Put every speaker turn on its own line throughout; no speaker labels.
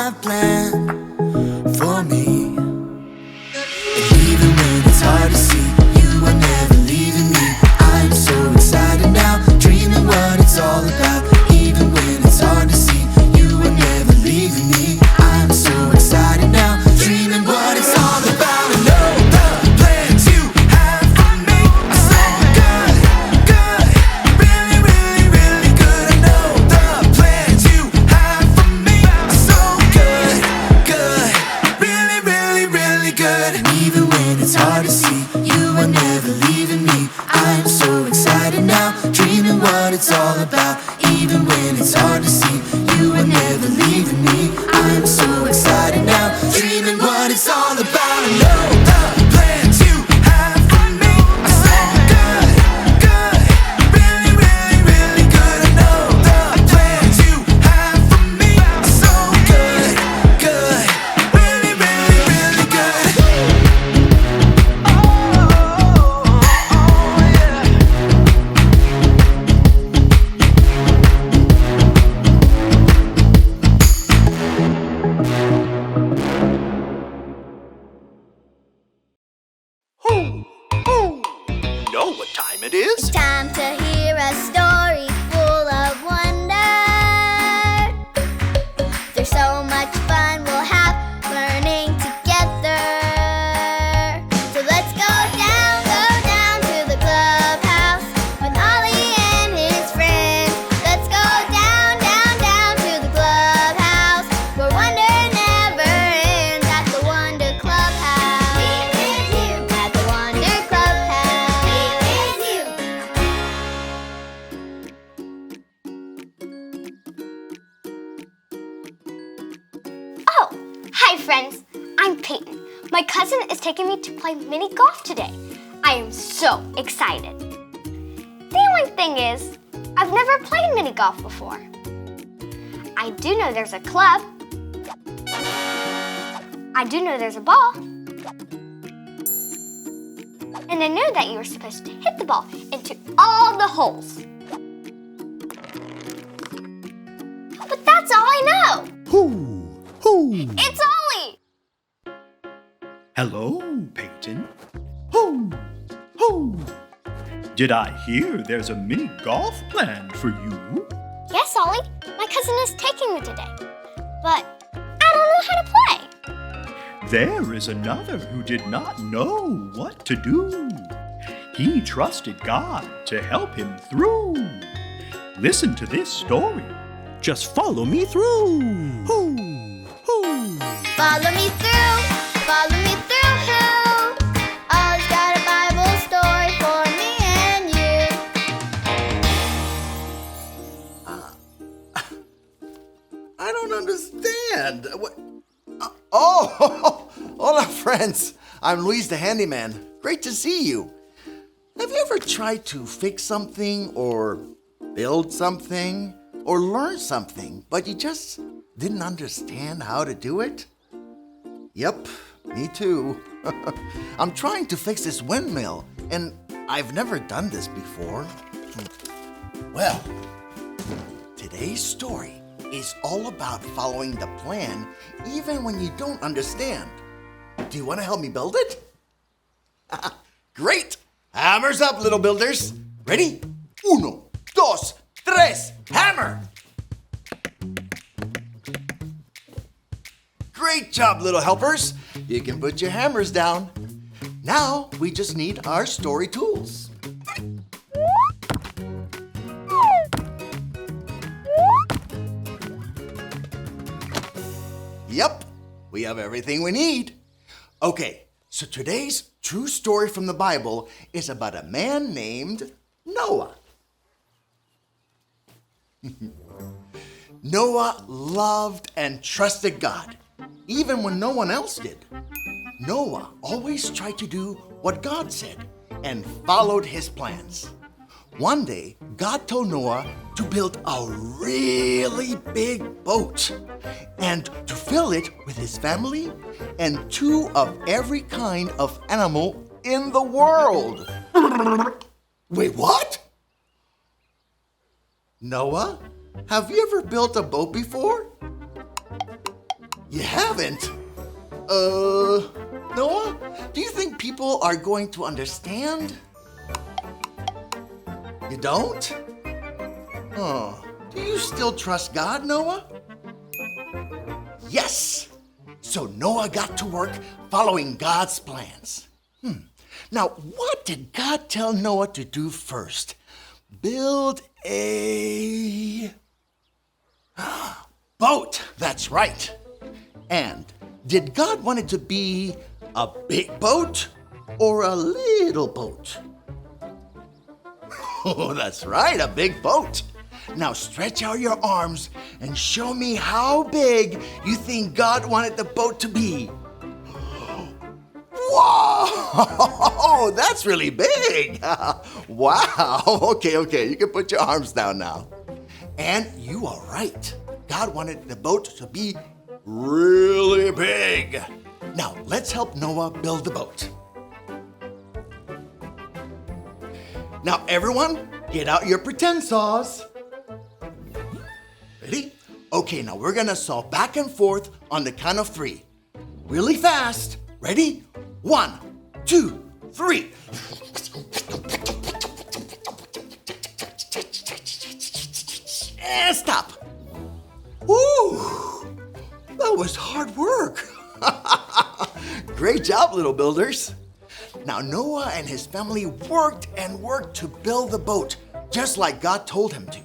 have planned for me. And even when it's hard to see, you are never leaving me. I'm so excited now, dreaming what it's all about. Even when it's hard to see, you are never leaving me. I'm so excited now, dreaming what it's all about. I know the plans you have for me are so good, good, really, really, really good. I know the plans you have for me are so good, good, really, really, really good. And even when it's hard to see, you are never leaving me. I'm so excited now, dreaming what it's all about. Even when it's hard to see, you are never leaving me. I'm so excited now, dreaming what it's all about. I know the plans you have for me are so good, good, really, really, really good. I know the plans you have for me are so good, good, really, really, really good.
You know what time it is?
Time to hear a story full of wonder. There's so much fun we'll have learning together. So let's go down to the clubhouse with Ollie and his friends. Let's go down to the clubhouse where wonder never ends at the Wonder Clubhouse. At the Wonder Clubhouse. Oh, hi friends. I'm Peyton. My cousin is taking me to play mini golf today. I am so excited. The only thing is, I've never played mini golf before. I do know there's a club. I do know there's a ball. And I know that you were supposed to hit the ball into all the holes. But that's all I know.
Who?
It's Ollie.
Hello, Peyton. Who? Did I hear there's a mini golf planned for you?
Yes, Ollie. My cousin is taking me today. But I don't know how to play.
There is another who did not know what to do. He trusted God to help him through. Listen to this story. Just follow me through.
Follow me through, follow me through, who? Ollie's got a Bible story for me and you.
I don't understand. What? Hola, friends. I'm Luis the handyman. Great to see you. Have you ever tried to fix something or build something or learn something, but you just didn't understand how to do it? Yep, me too. I'm trying to fix this windmill, and I've never done this before. Well, today's story is all about following the plan even when you don't understand. Do you want to help me build it? Great! Hammers up, little builders. Ready? Uno, dos, tres, hammer! Great job, little helpers. You can put your hammers down. Now we just need our story tools. Yep, we have everything we need. Okay, so today's true story from the Bible is about a man named Noah. Noah loved and trusted God, even when no one else did. Noah always tried to do what God said and followed his plans. One day, God told Noah to build a really big boat and to fill it with his family and 2 of every kind of animal in the world. Wait, what? Noah, have you ever built a boat before? You haven't? Noah, do you think people are going to understand? You don't? Oh, do you still trust God, Noah? Yes! So Noah got to work following God's plans. Now, what did God tell Noah to do first? Build a boat, that's right. And did God want it to be a big boat or a little boat? Oh, that's right, a big boat. Now stretch out your arms and show me how big you think God wanted the boat to be. Whoa, that's really big. Wow, okay, you can put your arms down now. And you are right. God wanted the boat to be really big. Now let's help Noah build the boat. Now everyone, get out your pretend saws. Ready? Okay, now we're gonna saw back and forth on the count of 3. Really fast. Ready? 1, 2, 3. And stop. Woo! That was hard work. Great job, little builders. Now Noah and his family worked and worked to build the boat, just like God told him to.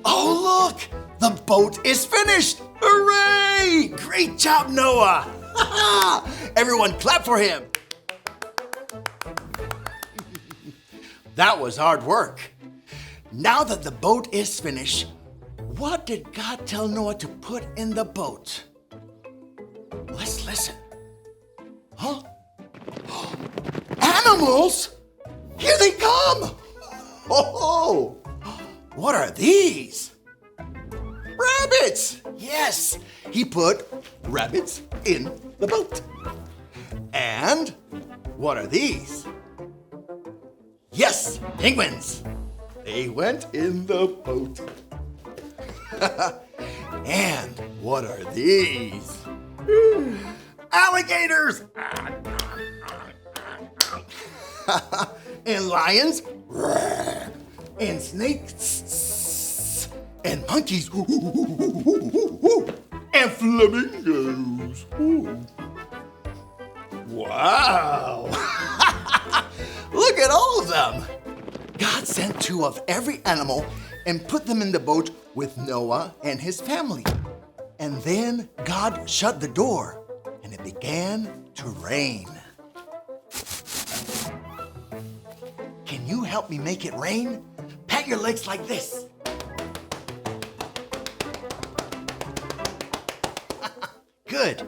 Oh, look! The boat is finished! Hooray! Great job, Noah! Everyone clap for him. That was hard work. Now that the boat is finished, what did God tell Noah to put in the boat? Let's listen. Huh? Animals? Here they come! Oh! What are these? Rabbits! Yes, he put rabbits in the boat. And what are these? Yes, penguins. They went in the boat. And what are these? Alligators! And lions? And snakes? And monkeys? And flamingos? Wow! Look at all of them! God sent 2 of every animal and put them in the boat with Noah and his family. And then God shut the door and it began to rain. Can you help me make it rain? Pat your legs like this. Good.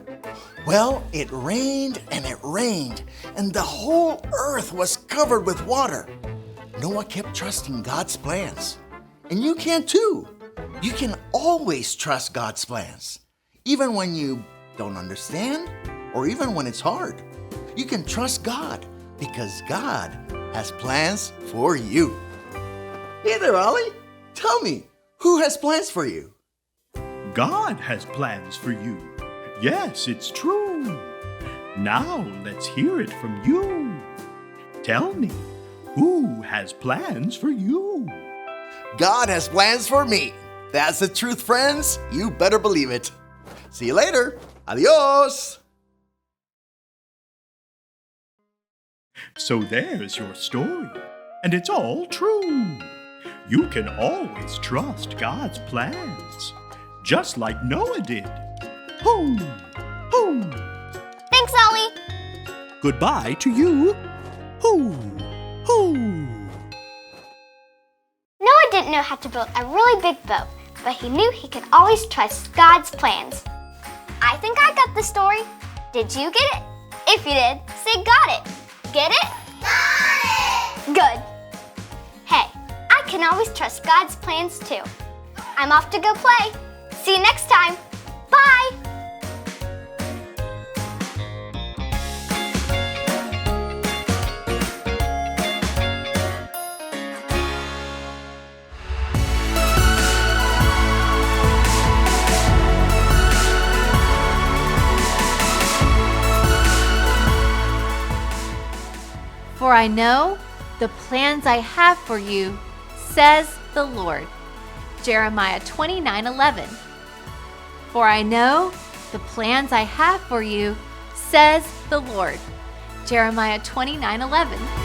Well, it rained, and the whole earth was covered with water. Noah kept trusting God's plans. And you can too. You can always trust God's plans, even when you don't understand or even when it's hard. You can trust God because God has plans for you. Hey there, Ollie. Tell me, who has plans for you?
God has plans for you. Yes, it's true. Now let's hear it from you. Tell me, who has plans for you?
God has plans for me. That's the truth, friends. You better believe it. See you later. Adios.
So there's your story, and it's all true. You can always trust God's plans, just like Noah did. Hoo! Hoo!
Thanks, Ollie.
Goodbye to you. Hoo! Hoo!
Noah didn't know how to build a really big boat, but he knew he could always trust God's plans. I think I got the story. Did you get it? If you did, say got it. Get it? Got it! Good. Hey, I can always trust God's plans too. I'm off to go play. See you next time. Bye!
I know the plans I have for you, says the Lord. Jeremiah 29:11. For I know the plans I have for you, says the Lord. Jeremiah 29:11.